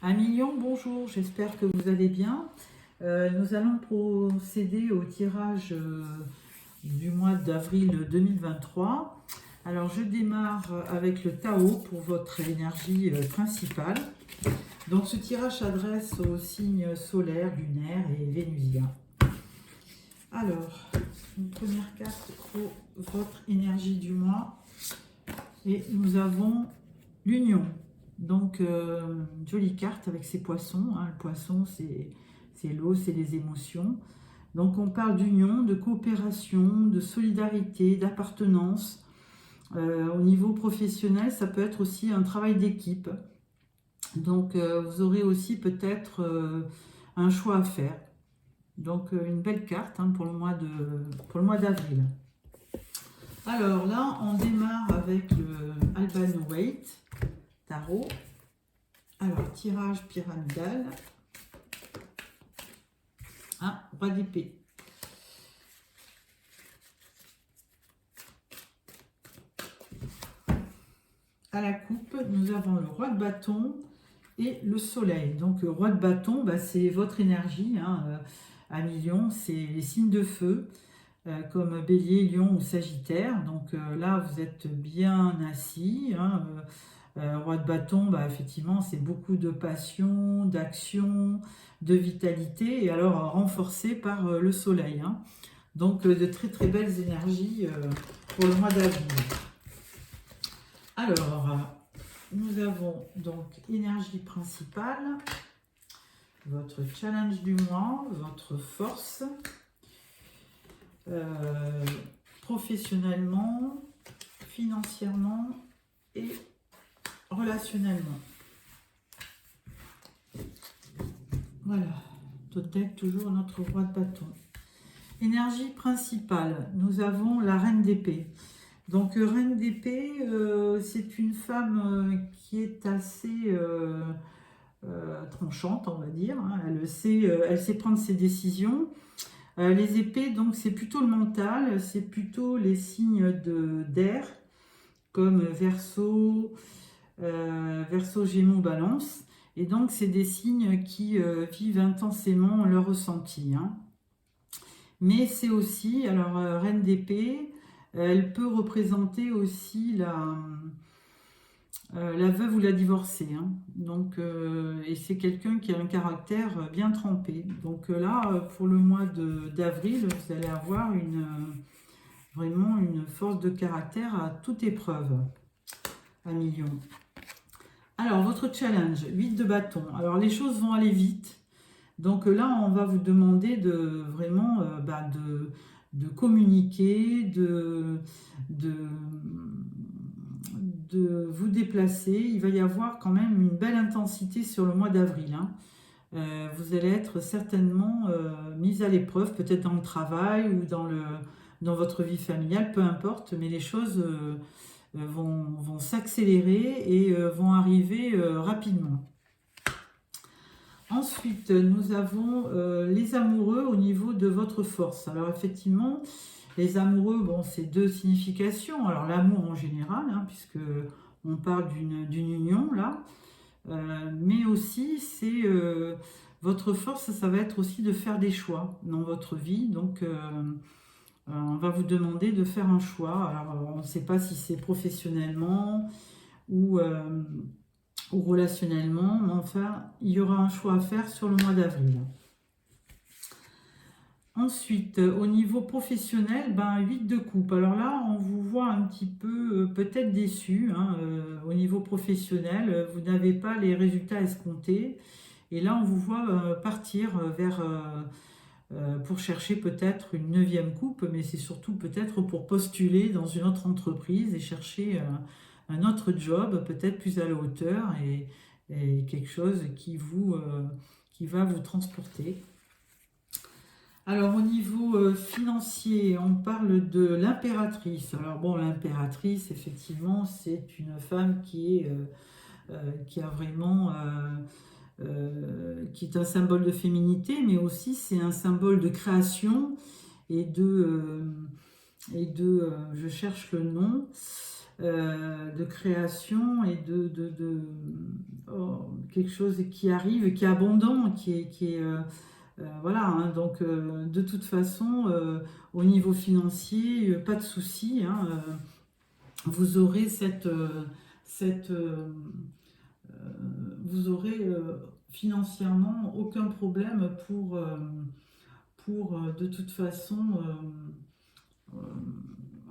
Un million, bonjour, j'espère que vous allez bien. Nous allons procéder au tirage du mois d'avril 2023. Alors je démarre avec le Tao pour votre énergie principale. Donc ce tirage s'adresse aux signes solaires, lunaires et vénusiens. Alors, une première carte pour votre énergie du mois. Et nous avons l'union. Donc, une jolie carte avec ses poissons. Le poisson, c'est l'eau, c'est les émotions. Donc, on parle d'union, de coopération, de solidarité, d'appartenance. Au niveau professionnel, ça peut être aussi un travail d'équipe. Donc, vous aurez aussi peut-être un choix à faire. Donc, une belle carte pour le mois d'avril. Alors là, on démarre avec le Alban Waite Tarot. Alors, tirage pyramidal. Roi d'épée. À la coupe, nous avons le roi de bâton et le soleil. Donc, roi de bâton, c'est votre énergie. À million, c'est les signes de feu, comme bélier, lion ou sagittaire. Donc là, vous êtes bien assis. Roi de bâton, effectivement, c'est beaucoup de passion, d'action, de vitalité, et alors renforcé par le soleil. Donc de très très belles énergies pour le mois d'avril. Alors, nous avons donc énergie principale, votre challenge du mois, votre force, professionnellement, financièrement et relationnellement. Voilà, Totec, toujours notre roi de bâton. Énergie principale, nous avons la reine d'épée. Donc, reine d'épée, c'est une femme qui est assez tranchante, on va dire. Elle sait prendre ses décisions. Les épées, donc, c'est plutôt le mental, c'est plutôt les signes d'air, comme Verseau, Gémeaux, Balance. Et donc, c'est des signes qui vivent intensément leur ressenti. Mais c'est aussi, alors, reine d'épée, elle peut représenter aussi la veuve ou la divorcée. Donc, et c'est quelqu'un qui a un caractère bien trempé. Donc là, pour le mois d'avril, vous allez avoir vraiment une force de caractère à toute épreuve, à million. Alors, votre challenge, 8 de bâton. Alors, les choses vont aller vite. Donc là, on va vous demander de vraiment de communiquer, de vous déplacer. Il va y avoir quand même une belle intensité sur le mois d'avril. Vous allez être certainement mis à l'épreuve, peut-être dans le travail ou dans votre vie familiale, peu importe, mais les choses vont s'accélérer et vont arriver rapidement. Ensuite, nous avons les amoureux au niveau de votre force. Alors effectivement, les amoureux, c'est deux significations. Alors l'amour en général, puisque on parle d'une union là, mais aussi c'est votre force, ça va être aussi de faire des choix dans votre vie. Donc on va vous demander de faire un choix. Alors on ne sait pas si c'est professionnellement ou relationnellement, mais enfin, il y aura un choix à faire sur le mois d'avril. Ensuite, au niveau professionnel, 8 de coupe. Alors là, on vous voit un petit peu peut-être déçu. Au niveau professionnel, vous n'avez pas les résultats escomptés. Et là, on vous voit partir pour chercher peut-être une 9e coupe, mais c'est surtout peut-être pour postuler dans une autre entreprise et chercher un autre job, peut-être plus à la hauteur et quelque chose qui va vous transporter. Alors au niveau financier, on parle de l'impératrice. Alors bon, l'impératrice, effectivement, c'est une femme qui a vraiment qui est un symbole de féminité, mais aussi c'est un symbole de création et je cherche le nom. de création et quelque chose qui arrive, qui est abondant, voilà, hein. Donc de toute façon, au niveau financier, pas de souci, hein, vous aurez cette vous aurez financièrement aucun problème pour de toute façon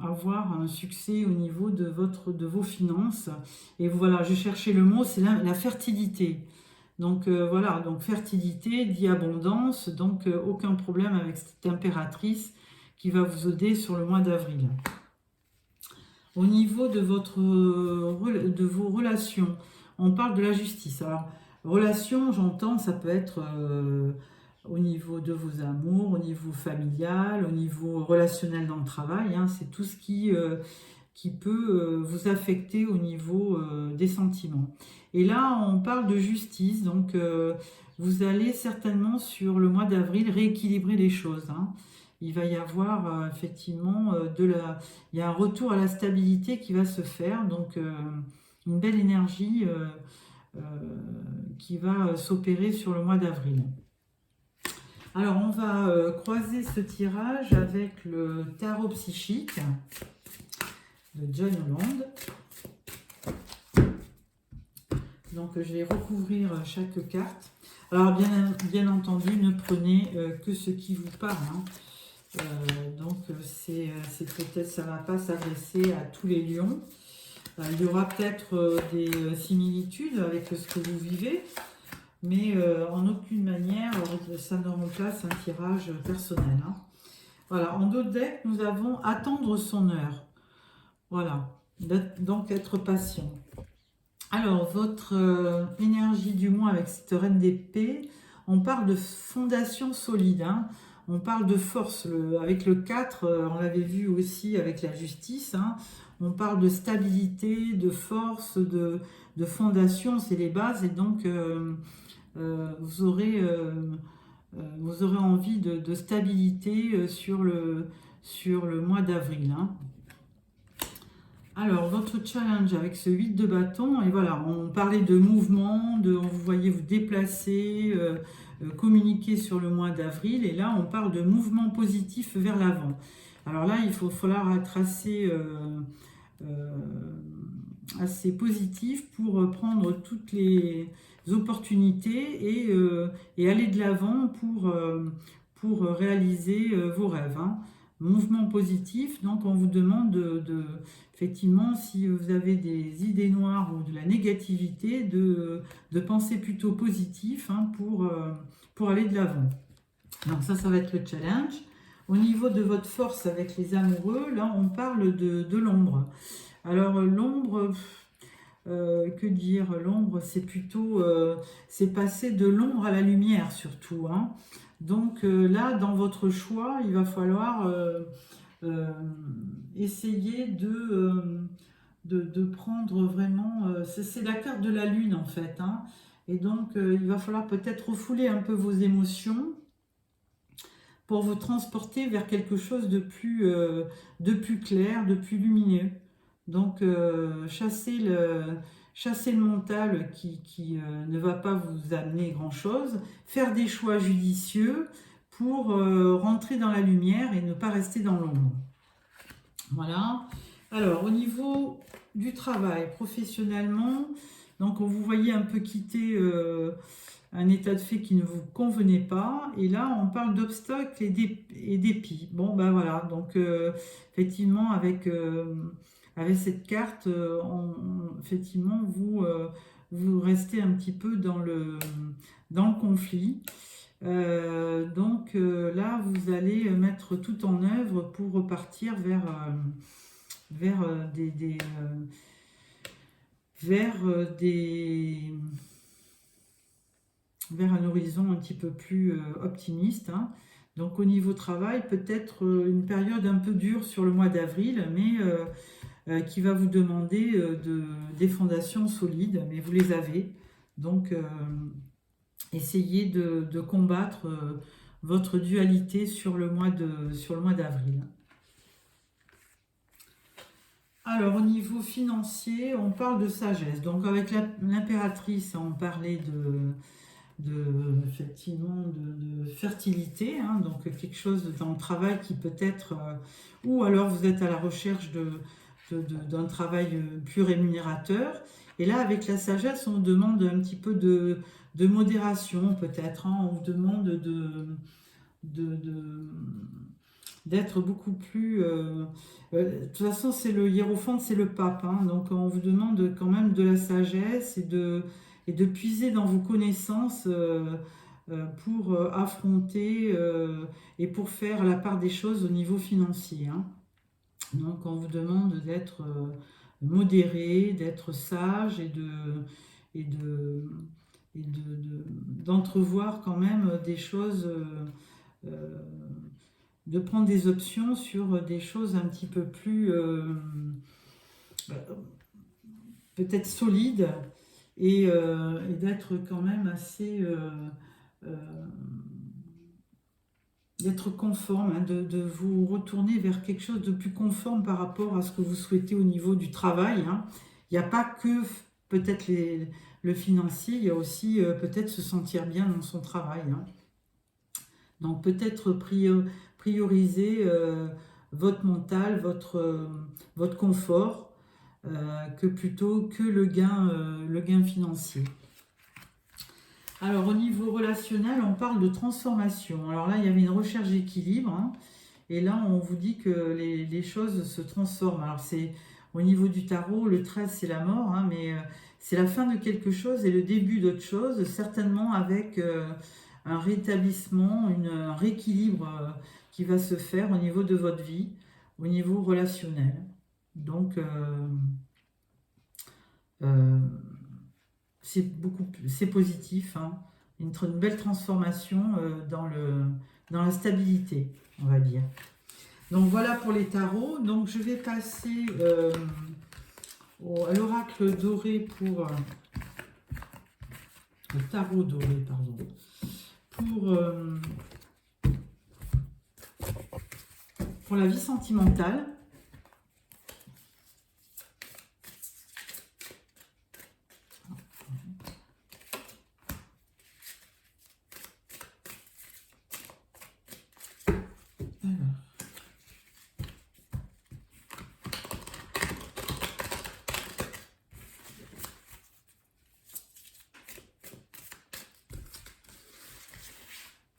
avoir un succès au niveau de vos finances. Et voilà, je cherchais le mot, c'est la fertilité. Donc voilà, donc fertilité dit abondance, donc aucun problème avec cette impératrice qui va vous aider sur le mois d'avril. Au niveau de vos relations, on parle de la justice. Alors, relations, j'entends, ça peut être au niveau de vos amours, au niveau familial, au niveau relationnel dans le travail, hein. C'est tout ce qui peut vous affecter au niveau des sentiments. Et là, on parle de justice, donc vous allez certainement sur le mois d'avril rééquilibrer les choses, hein. Il va y avoir effectivement il y a un retour à la stabilité qui va se faire, donc une belle énergie euh, qui va s'opérer sur le mois d'avril. Alors, on va croiser ce tirage avec le tarot psychique de John Holland. Donc, je vais recouvrir chaque carte. Alors, bien entendu, ne prenez que ce qui vous parle, hein. Donc, c'est peut-être, ça ne va pas s'adresser à tous les lions. Il y aura peut-être des similitudes avec ce que vous vivez, mais en aucune manière, ça ne remplace un tirage personnel, hein. Voilà, en dos de deck, nous avons attendre son heure. Voilà, donc être patient. Alors, votre énergie du mois avec cette reine d'épée, on parle de fondation solide, hein. On parle de force. Avec le 4, on l'avait vu aussi avec la justice, hein. On parle de stabilité, de force, de fondation, c'est les bases. Et donc, vous aurez envie de stabilité sur le mois d'avril, hein. Alors, votre challenge avec ce 8 de bâton, et voilà, on parlait de mouvement, vous voyez vous déplacer, communiquer sur le mois d'avril, et là, on parle de mouvement positif vers l'avant. Alors là, il falloir être assez positif pour prendre toutes les opportunités et aller de l'avant pour réaliser vos rêves, hein. Mouvement positif, donc on vous demande effectivement, si vous avez des idées noires ou de la négativité, de penser plutôt positif, hein, pour aller de l'avant. Donc ça va être le challenge. Au niveau de votre force avec les amoureux, là on parle de l'ombre. Alors l'ombre, que dire? L'ombre, c'est plutôt, c'est passer de l'ombre à la lumière surtout, hein. Donc là, dans votre choix, il va falloir essayer de prendre vraiment... c'est la carte de la lune en fait, hein. Et donc, il va falloir peut-être refouler un peu vos émotions pour vous transporter vers quelque chose de plus clair, de plus lumineux. Donc, chasser le mental qui ne va pas vous amener grand-chose, faire des choix judicieux pour rentrer dans la lumière et ne pas rester dans l'ombre. Voilà. Alors, au niveau du travail, professionnellement, donc vous voyez un peu quitter un état de fait qui ne vous convenait pas. Et là, on parle d'obstacles et d'épis. Bon, ben voilà. Donc, effectivement, avec cette carte, effectivement, vous restez un petit peu dans le conflit. Donc là, vous allez mettre tout en œuvre pour repartir vers un horizon un petit peu plus optimiste, hein. Donc au niveau travail, peut-être une période un peu dure sur le mois d'avril, mais qui va vous demander des fondations solides, mais vous les avez. Donc essayez de combattre votre dualité sur le mois d'avril. Alors, au niveau financier, on parle de sagesse. Donc, avec l'impératrice, on parlait effectivement de fertilité, hein, donc quelque chose dans le travail qui peut être, ou alors vous êtes à la recherche d'un travail plus rémunérateur. Et là, avec la sagesse, on vous demande un petit peu de modération, peut-être, hein, on vous demande de, d'être beaucoup plus... de toute façon, c'est le hiérophante, c'est le pape, hein, donc on vous demande quand même de la sagesse et de puiser dans vos connaissances pour affronter et pour faire la part des choses au niveau financier, hein. Donc on vous demande d'être modéré, d'être sage et de, d'entrevoir quand même des choses... euh, de prendre des options sur des choses un petit peu plus euh, peut-être solides et d'être quand même assez euh, d'être conforme, hein, de vous retourner vers quelque chose de plus conforme par rapport à ce que vous souhaitez au niveau du travail, hein. Il n'y a pas que peut-être le financier, il y a aussi peut-être se sentir bien dans son travail, hein. Donc peut-être prioriser votre mental, votre confort, que plutôt que le gain financier. Alors au niveau relationnel, on parle de transformation. Alors là, il y avait une recherche d'équilibre, hein, et là, on vous dit que les choses se transforment. Alors c'est au niveau du tarot, le 13 c'est la mort, hein, mais c'est la fin de quelque chose et le début d'autre chose, certainement avec un rétablissement, un rééquilibre qui va se faire au niveau de votre vie, au niveau relationnel. Donc, euh, c'est positif, hein. Une belle transformation dans la stabilité, on va dire. Donc voilà pour les tarots. Donc je vais passer à l'oracle doré le tarot doré, pardon, pour la vie sentimentale.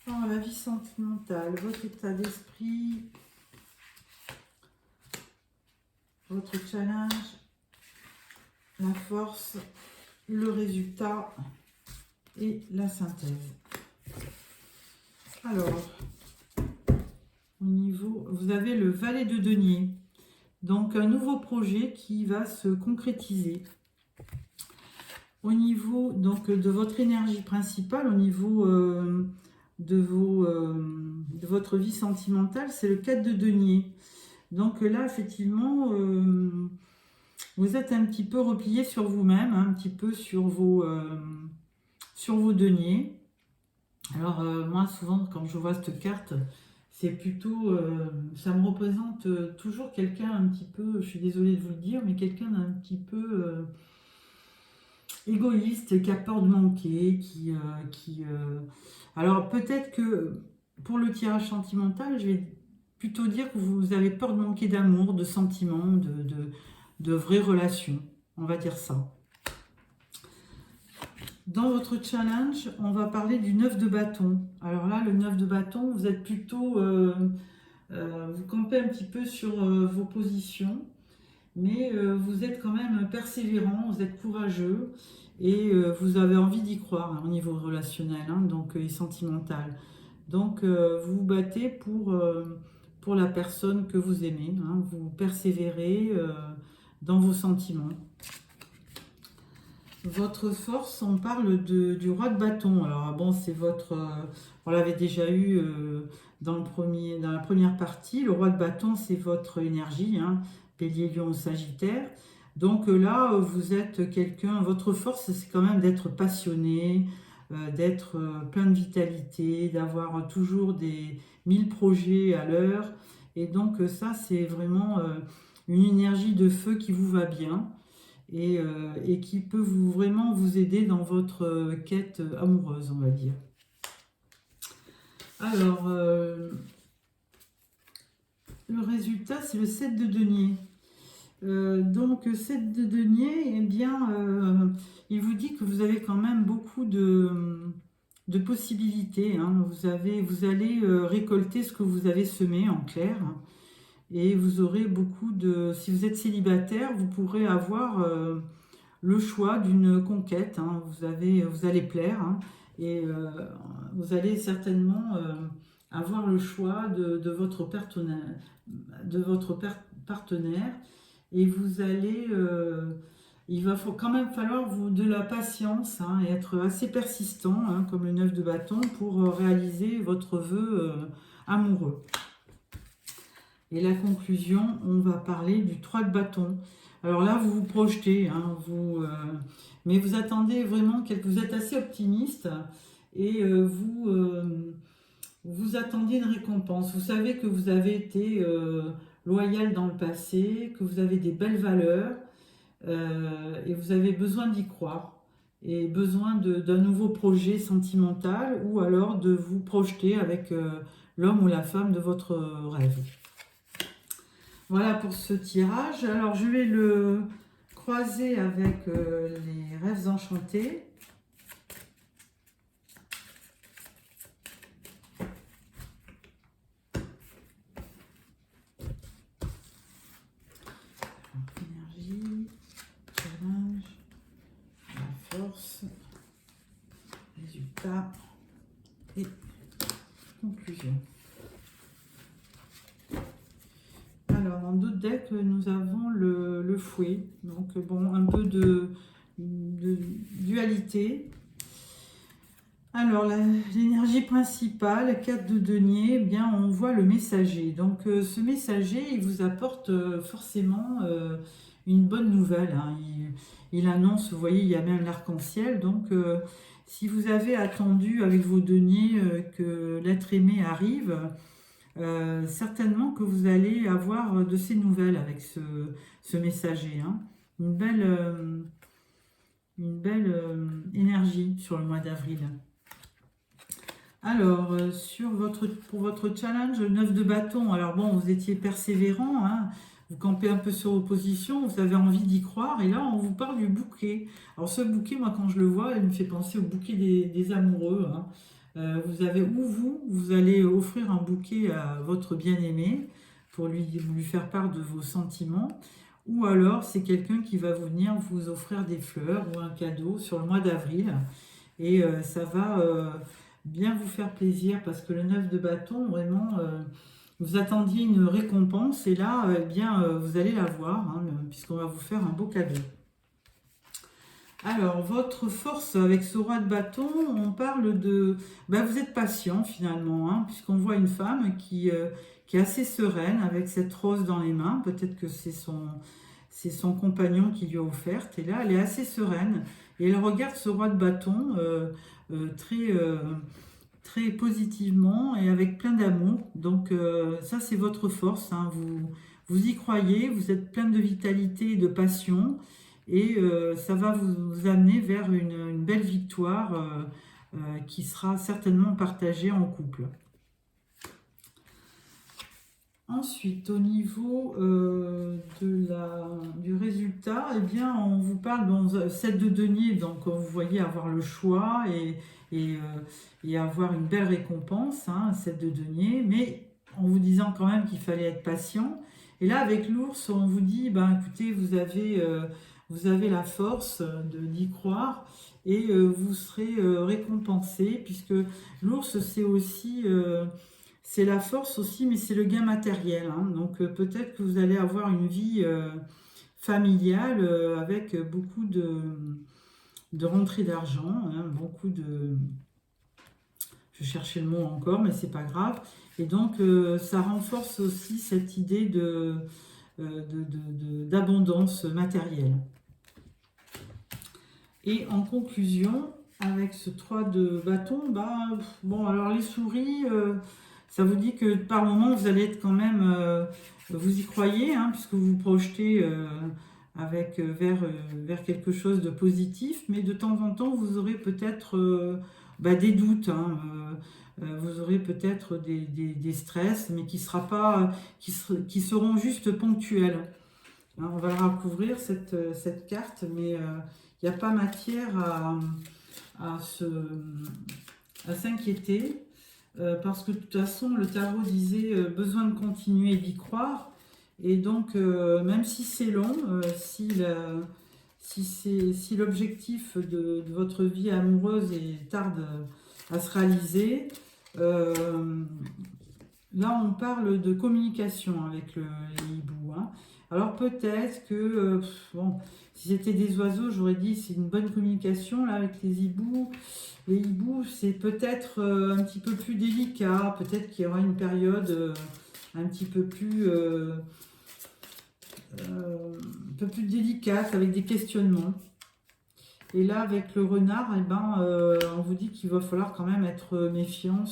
Alors, la vie sentimentale, votre état d'esprit, votre challenge, la force, le résultat et la synthèse. Alors, au niveau, vous avez le valet de denier, donc un nouveau projet qui va se concrétiser. Au niveau donc de votre énergie principale, au niveau de votre vie sentimentale, c'est le 4 de denier. Donc là, effectivement, vous êtes un petit peu replié sur vous-même, un petit peu sur vos deniers. Alors moi, souvent, quand je vois cette carte, c'est plutôt, ça me représente toujours quelqu'un un petit peu, je suis désolée de vous le dire, mais quelqu'un d'un petit peu égoïste, qui a peur de manquer, alors peut-être que pour le tirage sentimental, je vais plutôt dire que vous avez peur de manquer d'amour, de sentiments, de vraies relations. On va dire ça. Dans votre challenge, on va parler du 9 de bâton. Alors là, le 9 de bâton, vous êtes plutôt... vous campez un petit peu sur vos positions, mais vous êtes quand même persévérant, vous êtes courageux et vous avez envie d'y croire, hein, au niveau relationnel, hein, donc, et sentimental. Donc vous vous battez pour la personne que vous aimez, hein, vous persévérez dans vos sentiments. Votre force, on parle du roi de bâton. Alors bon, c'est votre... on l'avait déjà eu dans la première partie. Le roi de bâton, c'est votre énergie, hein, Bélier, Lion ou Sagittaire. Donc là, vous êtes quelqu'un... Votre force, c'est quand même d'être passionné, d'être plein de vitalité, d'avoir toujours des 1000 projets à l'heure. Et donc ça, c'est vraiment une énergie de feu qui vous va bien et qui peut vraiment vous aider dans votre quête amoureuse, on va dire. Alors, le résultat, c'est le 7 de denier. Donc, 7 de denier, eh bien, il vous dit que vous avez quand même beaucoup de possibilités. Hein. Vous allez récolter ce que vous avez semé, en clair. Et vous aurez beaucoup de... Si vous êtes célibataire, vous pourrez avoir le choix d'une conquête. Hein. Vous allez plaire. Hein. Et vous allez certainement avoir le choix de votre partenaire. Et vous allez... il va quand même falloir de la patience hein, et être assez persistant, hein, comme le 9 de bâton, pour réaliser votre vœu amoureux. Et la conclusion, on va parler du 3 de bâton. Alors là, vous vous projetez, hein, mais vous attendez vraiment, vous êtes assez optimiste et vous attendiez une récompense. Vous savez que vous avez été loyal dans le passé, que vous avez des belles valeurs et vous avez besoin d'y croire et besoin d'un nouveau projet sentimental ou alors de vous projeter avec l'homme ou la femme de votre rêve. Voilà pour ce tirage. Alors je vais le croiser avec les rêves enchantés. Énergie, challenge, la force, résultat et conclusion. Alors, dans d'autres decks, nous avons le fouet. Donc, bon, un peu de dualité. Alors, l'énergie principale, 4 de denier, eh bien, on voit le messager. Donc, ce messager, il vous apporte forcément une bonne nouvelle. Hein. Il annonce, vous voyez, il y a même l'arc-en-ciel. Donc, si vous avez attendu avec vos deniers que l'être aimé arrive, certainement que vous allez avoir de ces nouvelles avec ce messager. Hein. Une belle énergie sur le mois d'avril. Alors, pour votre challenge, 9 de bâton, alors bon, vous étiez persévérant, hein, vous campez un peu sur vos positions, vous avez envie d'y croire, et là, on vous parle du bouquet. Alors, ce bouquet, moi, quand je le vois, il me fait penser au bouquet des amoureux. Hein. Vous allez offrir un bouquet à votre bien-aimé pour lui faire part de vos sentiments, ou alors c'est quelqu'un qui va venir vous offrir des fleurs ou un cadeau sur le mois d'avril, et ça va bien vous faire plaisir parce que le 9 de bâton, vraiment, vous attendiez une récompense et là, eh bien, vous allez la voir, hein, puisqu'on va vous faire un beau cadeau. Alors, votre force avec ce roi de bâton, on parle de... Ben, vous êtes patient finalement, hein, puisqu'on voit une femme qui est assez sereine avec cette rose dans les mains. Peut-être que c'est son compagnon qui lui a offerte. Et là, elle est assez sereine. Et elle regarde ce roi de bâton très positivement et avec plein d'amour. Donc, ça, c'est votre force. Hein. Vous y croyez, vous êtes plein de vitalité et de passion. Et ça va vous amener vers une belle victoire qui sera certainement partagée en couple. Ensuite, au niveau du résultat, eh bien, on vous parle dans 7 de denier, donc vous voyez avoir le choix et avoir une belle récompense, hein, 7 de denier, mais en vous disant quand même qu'il fallait être patient. Et là, avec l'ours, on vous dit, ben, écoutez, vous avez la force d'y croire et vous serez récompensé, puisque l'ours, c'est aussi... c'est la force aussi, mais c'est le gain matériel. Hein. Donc peut-être que vous allez avoir une vie familiale avec beaucoup de rentrées d'argent, hein, beaucoup de... Je cherchais le mot encore, mais c'est pas grave. Et donc ça renforce aussi cette idée d'abondance matérielle. Et en conclusion, avec ce 3 de bâton, bah, bon, alors les souris... Ça vous dit que par moment, vous allez être quand même, vous y croyez, hein, puisque vous vous projetez vers quelque chose de positif, mais de temps en temps, vous aurez peut-être des doutes, hein, vous aurez peut-être des stress, mais qui seront juste ponctuels. Hein, on va la recouvrir, cette carte, mais il n'y a pas matière à s'inquiéter. Parce que de toute façon, le tarot disait besoin de continuer d'y croire. Et donc, même si c'est long, si l'objectif de votre vie amoureuse tarde à se réaliser, là, on parle de communication avec les hiboux. Hein. Alors, peut-être que, bon, si c'était des oiseaux, j'aurais dit c'est une bonne communication là, avec les hiboux. Les hiboux, c'est peut-être un petit peu plus délicat. Peut-être qu'il y aura une période un peu plus délicate avec des questionnements. Et là, avec le renard, eh ben, on vous dit qu'il va falloir quand même être méfiant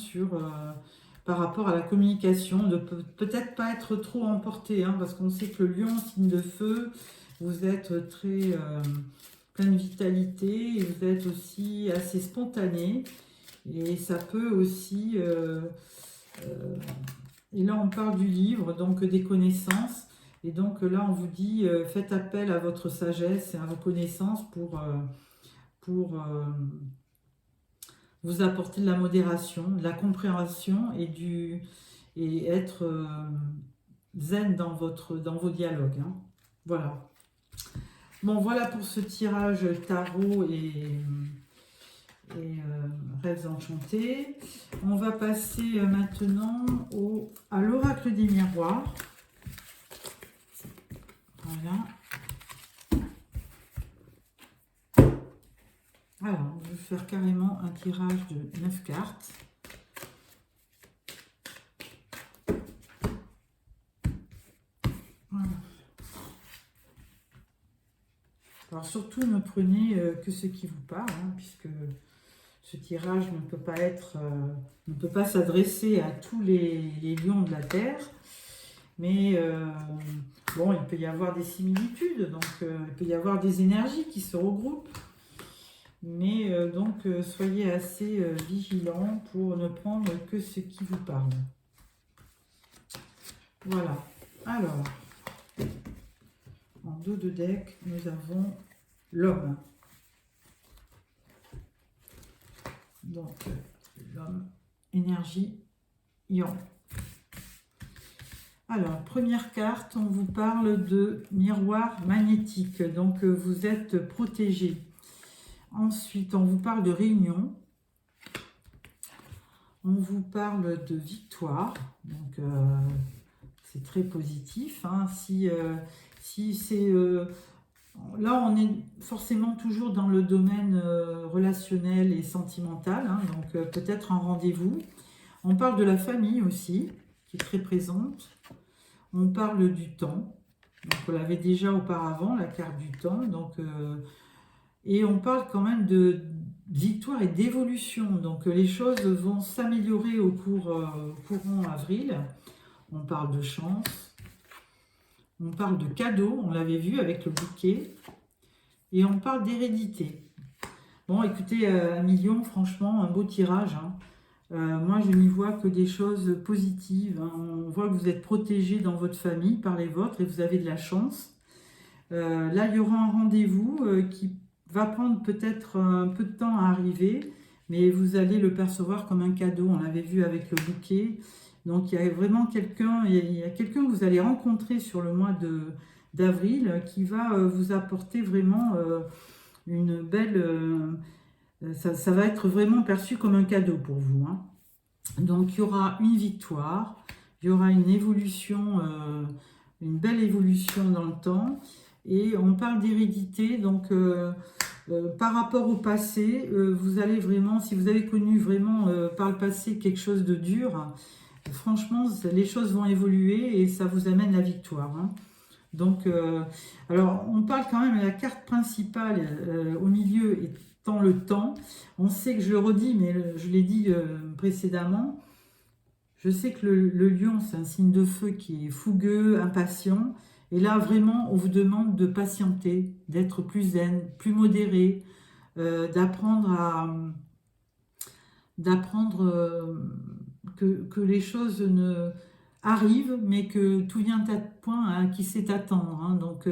par rapport à la communication, de peut-être pas être trop emporté, hein, parce qu'on sait que le lion, signe de feu, vous êtes très plein de vitalité, et vous êtes aussi assez spontané, et ça peut aussi... et là, on parle du livre, donc des connaissances, et donc là, on vous dit, faites appel à votre sagesse et à vos connaissances pour vous apporter de la modération, de la compréhension et être zen dans vos dialogues. Hein. Voilà. Bon, voilà pour ce tirage tarot et rêves enchantés. On va passer maintenant à l'oracle des miroirs. Voilà. Alors, je vais faire carrément un tirage de 9 cartes. Voilà. Alors, surtout, ne prenez que ce qui vous parle, hein, puisque ce tirage ne peut pas s'adresser à tous les lions de la Terre. Mais bon, il peut y avoir des similitudes, donc il peut y avoir des énergies qui se regroupent. Mais donc, soyez assez vigilants pour ne prendre que ce qui vous parle. Voilà. Alors, en dos de deck, nous avons l'homme. Donc, l'homme, énergie, yang. Alors, première carte, on vous parle de miroir magnétique. Donc, vous êtes protégé. Ensuite, on vous parle de réunion. On vous parle de victoire. Donc, c'est très positif. Hein. Si c'est... là, on est forcément toujours dans le domaine relationnel et sentimental. Hein. Donc, peut-être un rendez-vous. On parle de la famille aussi, qui est très présente. On parle du temps. Donc, on l'avait déjà auparavant, la carte du temps. Donc... et on parle quand même de victoire et d'évolution. Donc les choses vont s'améliorer au courant avril. On parle de chance. On parle de cadeaux, on l'avait vu avec le bouquet. Et on parle d'hérédité. Bon, écoutez, 1 million, franchement, un beau tirage. Hein. Moi, je n'y vois que des choses positives. Hein. On voit que vous êtes protégé dans votre famille par les vôtres et vous avez de la chance. Là, il y aura un rendez-vous qui va prendre peut-être un peu de temps à arriver, mais vous allez le percevoir comme un cadeau. On l'avait vu avec le bouquet. Donc, il y a vraiment quelqu'un que vous allez rencontrer sur le mois d'avril qui va vous apporter vraiment une belle... ça va être vraiment perçu comme un cadeau pour vous. Hein. Donc, il y aura une victoire, il y aura une évolution, une belle évolution dans le temps. Et on parle d'hérédité, donc par rapport au passé, vous allez vraiment, si vous avez connu vraiment par le passé quelque chose de dur, franchement, les choses vont évoluer et ça vous amène la victoire. Hein. Donc, alors, on parle quand même de la carte principale au milieu étant le temps. On sait que je le redis, mais je l'ai dit précédemment, Je sais que le lion, c'est un signe de feu qui est fougueux, impatient. Et là, vraiment, on vous demande de patienter, d'être plus zen, plus modéré, d'apprendre que les choses arrivent, mais que tout vient à point qui sait attendre. Hein. Donc,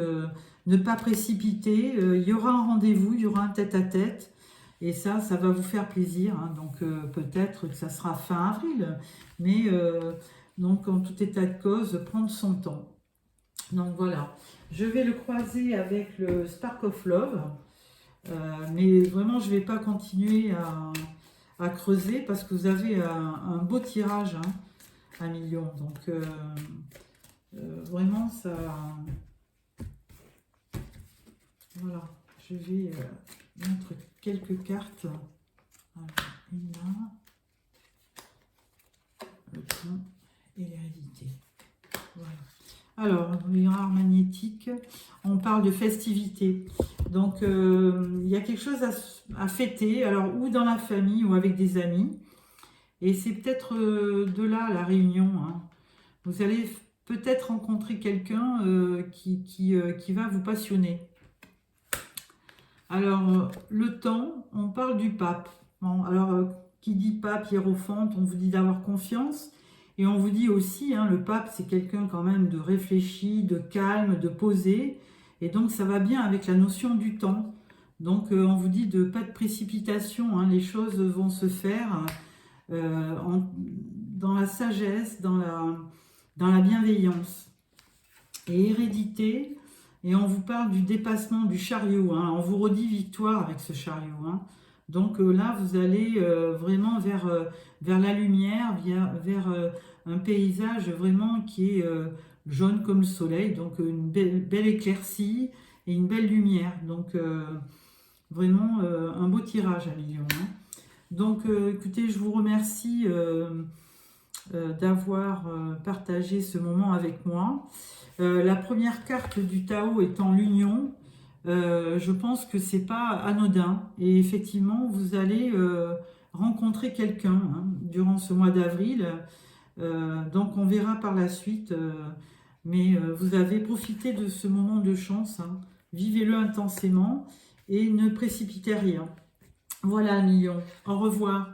ne pas précipiter. Il y aura un rendez-vous, il y aura un tête-à-tête. Et ça va vous faire plaisir. Hein. Donc, peut-être que ça sera fin avril. Mais, donc, en tout état de cause, prendre son temps. Donc, voilà. Je vais le croiser avec le Spark of Love. Mais vraiment, je ne vais pas continuer à creuser parce que vous avez un beau tirage, hein, 1 million. Donc, vraiment, ça... Voilà, je vais mettre quelques cartes. Alors, une là, le temps et l'hérédité. Voilà. Alors, miroir magnétique, on parle de festivité. Donc, il y a quelque chose à fêter, alors ou dans la famille ou avec des amis. Et c'est peut-être de là la réunion. Hein. Vous allez peut-être rencontrer quelqu'un qui va vous passionner. Alors, le temps, on parle du pape. Bon, alors, qui dit pape, hiérophante, on vous dit d'avoir confiance. Et on vous dit aussi, hein, le pape, c'est quelqu'un quand même de réfléchi, de calme, de posé. Et donc, ça va bien avec la notion du temps. Donc, on vous dit de pas de précipitation. Hein, les choses vont se faire dans la sagesse, dans la bienveillance. Et hérédité, et on vous parle du dépassement du chariot. Hein, on vous redit victoire avec ce chariot. Hein. Donc là, vous allez vraiment vers la lumière, vers un paysage vraiment qui est jaune comme le soleil, donc une belle éclaircie et une belle lumière. Donc vraiment un beau tirage à million. Hein. Donc écoutez, je vous remercie d'avoir partagé ce moment avec moi. La première carte du Tao étant l'union. Je pense que c'est pas anodin et effectivement vous allez rencontrer quelqu'un hein, durant ce mois d'avril, donc on verra par la suite, mais vous avez profité de ce moment de chance, hein. Vivez-le intensément et ne précipitez rien. Voilà, 1 million, au revoir.